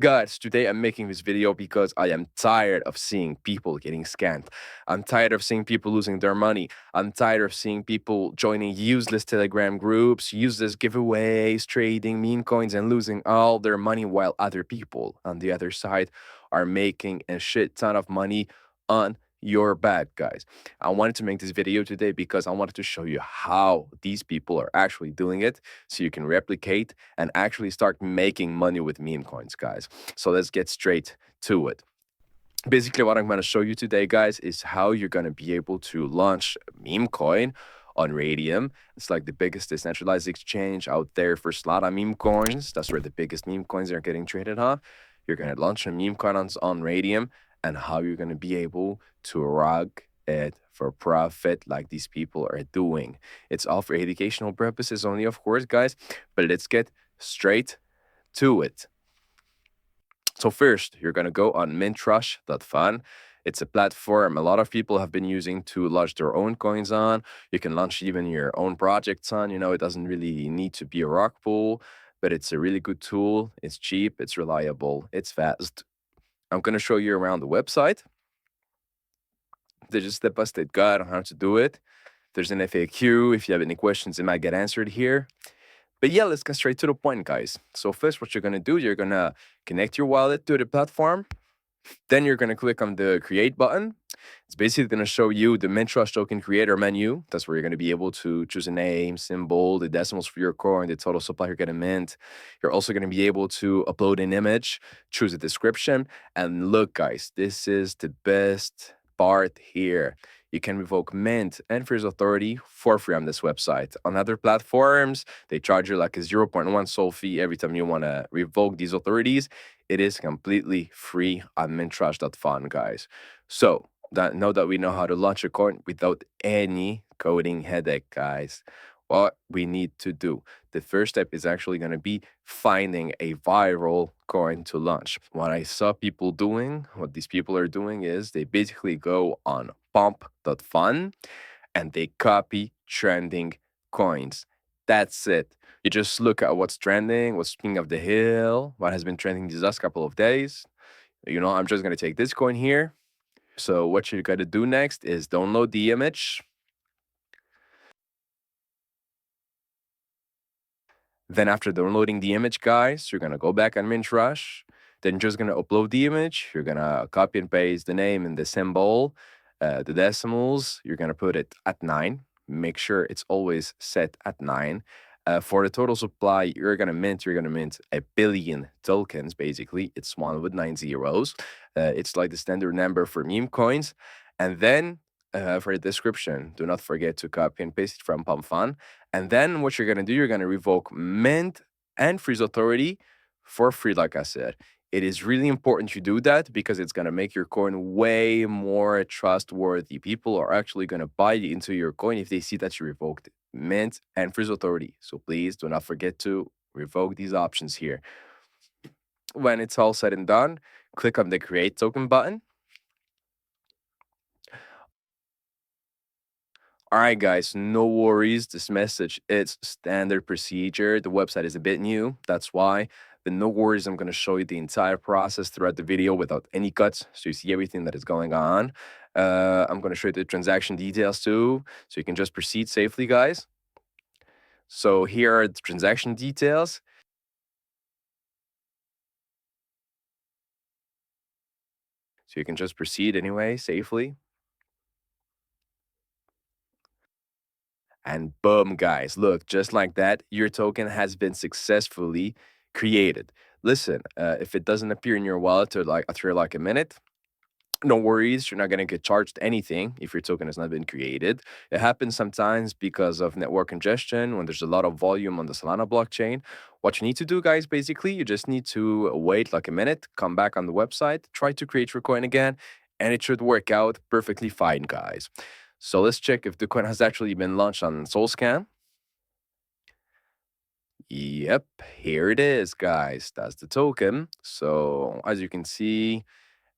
Guys, today I'm making this video because I am tired of seeing people getting scammed. I'm tired of seeing people losing their money. I'm tired of seeing people joining useless Telegram groups, useless giveaways, trading meme coins, and losing all their money while other people on the other side are making a shit ton of money on your back, guys. I wanted to make this video today because I wanted to show you how these people are actually doing it so you can replicate and actually start making money with meme coins, guys. So let's get straight to it. Basically, what I'm going to show you today, guys, is how you're going to be able to launch a meme coin on Radium. It's like the biggest decentralized exchange out there for Slata meme coins. That's where the biggest meme coins are getting traded on. You're going to launch a meme coin on Radium, and how you're going to be able to rock it for profit like these people are doing. It's all for educational purposes only, of course, guys, but let's get straight to it. So first, you're going to go on Pump.Fun. It's a platform a lot of people have been using to launch their own coins on. You can launch even your own projects on. It doesn't really need to be a rock pool, but it's a really good tool. It's cheap, it's reliable, it's fast. I'm going to show you around the website. There's a step-by-step guide on how to do it. There's an FAQ. If you have any questions, it might get answered here. But yeah, let's get straight to the point, guys. So first, what you're going to do, you're going to connect your wallet to the platform. Then you're going to click on the create button. It's basically going to show you the Mintrust token creator menu. That's where you're going to be able to choose a name, symbol, the decimals for your coin, the total supply you're going to mint. You're also going to be able to upload an image, choose a description. And look, guys, this is the best part here. You can revoke mint and freeze authority for free on this website. On other platforms, they charge you like a 0.1 sol fee every time you want to revoke these authorities. It is completely free on Mintrust.Fun, guys. So now that we know how to launch a coin without any coding headache, guys, what we need to do. The first step is actually going to be finding a viral coin to launch. What I saw people doing, what these people are doing is they basically go on Pump.Fun and they copy trending coins. That's it. You just look at what's trending, what's king of the hill, what has been trending these last couple of days. I'm just going to take this coin here. So what you got to do next is download the image. Then after downloading the image, guys, you're going to go back on Mintrush. Then you're just going to upload the image. You're going to copy and paste the name and the symbol, the decimals. You're going to put it at 9. Make sure it's always set at 9. For the total supply, you're going to mint 1 billion tokens, basically. It's 1 with 9 zeros. It's like the standard number for meme coins. And then for the description, do not forget to copy and paste it from Pump.Fun. And then what you're going to do, you're going to revoke mint and freeze authority for free, like I said. It is really important you do that because it's going to make your coin way more trustworthy. People are actually going to buy into your coin if they see that you revoked mint and freeze authority. So please do not forget to revoke these options here. When it's all said and done, click on the create token button. All right, guys, no worries. This message is standard procedure. The website is a bit new. That's why. But no worries. I'm going to show you the entire process throughout the video without any cuts. So you see everything that is going on. I'm going to show you the transaction details too. So you can just proceed safely, guys. So here are the transaction details. So you can just proceed anyway, safely. And boom, guys, look, just like that, your token has been successfully created. Listen, if it doesn't appear in your wallet after like a minute, no worries, you're not going to get charged anything if your token has not been created. It happens sometimes because of network congestion when there's a lot of volume on the Solana blockchain. What you need to do, guys, basically, you just need to wait like a minute, come back on the website, try to create your coin again, and it should work out perfectly fine, guys. So let's check if the coin has actually been launched on SolScan. Yep, here it is, guys. That's the token. So as you can see,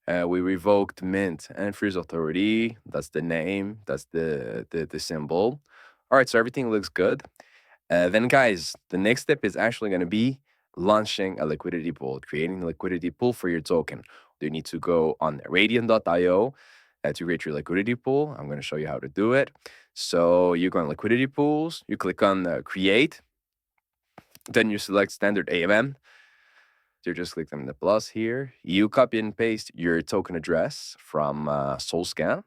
we revoked mint and freeze authority. That's the name. That's the symbol. All right, so everything looks good. Then, guys, the next step is actually going to be launching a liquidity pool, creating a liquidity pool for your token. You need to go on radiant.io to create your liquidity pool. I'm going to show you how to do it. So you go on liquidity pools, you click on create, then you select standard AMM. So you just click on the plus here. You copy and paste your token address from SolScan.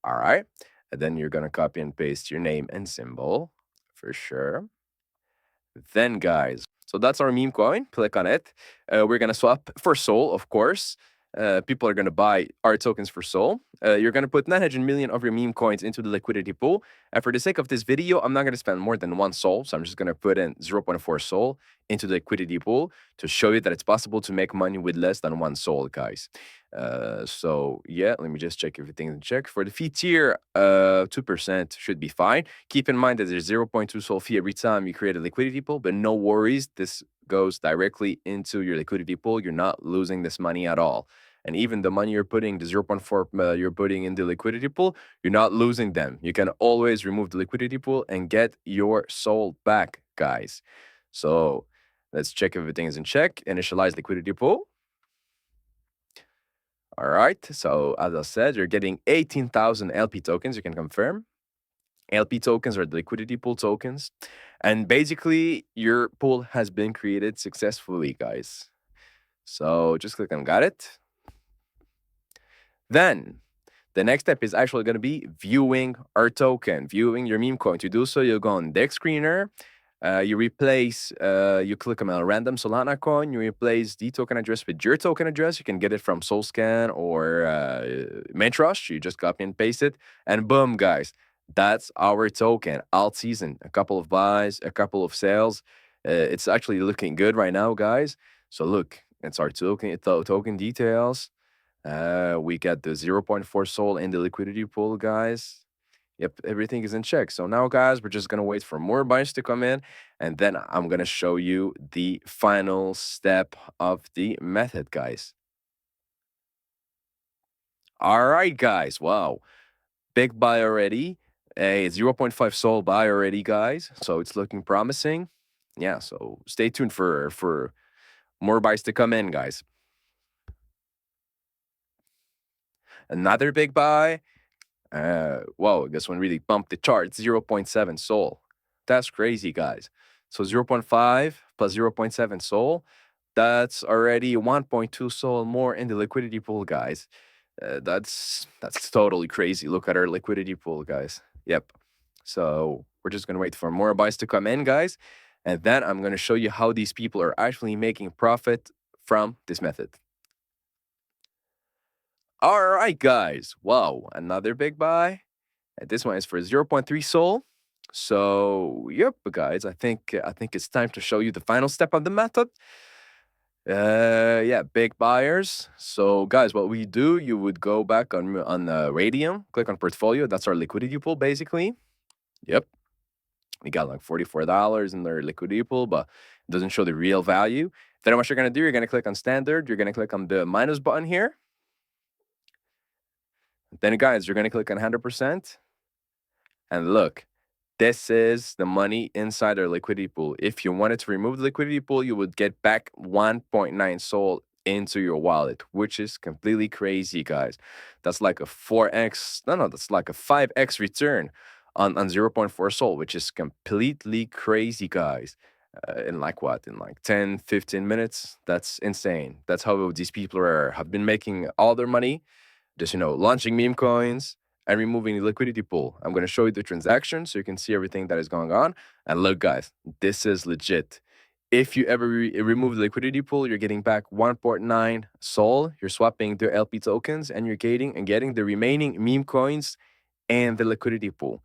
All right. And then you're going to copy and paste your name and symbol for sure. Then, guys, so that's our meme coin. Click on it. We're going to swap for Sol, of course. People are going to buy our tokens for Sol. You're going to put 900 million of your meme coins into the liquidity pool. And for the sake of this video, I'm not going to spend more than 1 Sol. So I'm just going to put in 0.4 Sol into the liquidity pool to show you that it's possible to make money with less than 1 Sol, guys. So yeah, let me just check everything in check. For the fee tier, 2% should be fine. Keep in mind that there's 0.2 Sol fee every time you create a liquidity pool, but no worries. This goes directly into your liquidity pool. You're not losing this money at all. And even the money you're putting, the 0.4 you're putting in the liquidity pool, you're not losing them. You can always remove the liquidity pool and get your Sol back, guys. So let's check if everything is in check. Initialize liquidity pool. All right. So as I said, you're getting 18,000 LP tokens. You can confirm. LP tokens are the liquidity pool tokens. And basically, your pool has been created successfully, guys. So just click on got it. Then the next step is actually going to be viewing our token, viewing your meme coin. To do so, you'll go on Dex Screener. You replace, you click on a random Solana coin, you replace the token address with your token address. You can get it from SolScan or Matrust. You just copy and paste it. And boom, guys, that's our token. Alt season, a couple of buys, a couple of sales. It's actually looking good right now, guys. So look, it's our token details. We got the 0.4 Sol in the liquidity pool, guys. Yep, everything is in check. So now, guys, we're just going to wait for more buys to come in, and then I'm going to show you the final step of the method, guys. All right, guys. Wow. Big buy already. A 0.5 Sol buy already, guys. So it's looking promising. Yeah, so stay tuned for more buys to come in, guys. Another big buy. Whoa, this one really bumped the charts. 0.7 Sol. That's crazy, guys. So 0.5 plus 0.7 Sol, that's already 1.2 Sol more in the liquidity pool, guys. That's totally crazy. Look at our liquidity pool, guys. Yep. So we're just going to wait for more buys to come in, guys. And then I'm going to show you how these people are actually making profit from this method. All right, guys. Wow, another big buy. And this one is for 0.3 Sol. So, yep, guys, I think it's time to show you the final step of the method. Yeah, big buyers. So, guys, what we do, you would go back on Radium, click on portfolio. That's our liquidity pool, basically. Yep. We got like $44 in their liquidity pool, but it doesn't show the real value. Then what you're going to do, you're going to click on standard. You're going to click on the minus button here. Then, guys, you're going to click on 100%. And look, this is the money inside our liquidity pool. If you wanted to remove the liquidity pool, you would get back 1.9 Sol into your wallet, which is completely crazy, guys. That's like a 4x, no, that's like a 5x return on 0.4 Sol, which is completely crazy, guys. In like what? In like 10, 15 minutes? That's insane. That's how these people have been making all their money. Just, launching meme coins and removing the liquidity pool. I'm going to show you the transaction so you can see everything that is going on. And look, guys, this is legit. If you ever remove the liquidity pool, you're getting back 1.9 Sol. You're swapping the LP tokens and you're getting the remaining meme coins and the liquidity pool.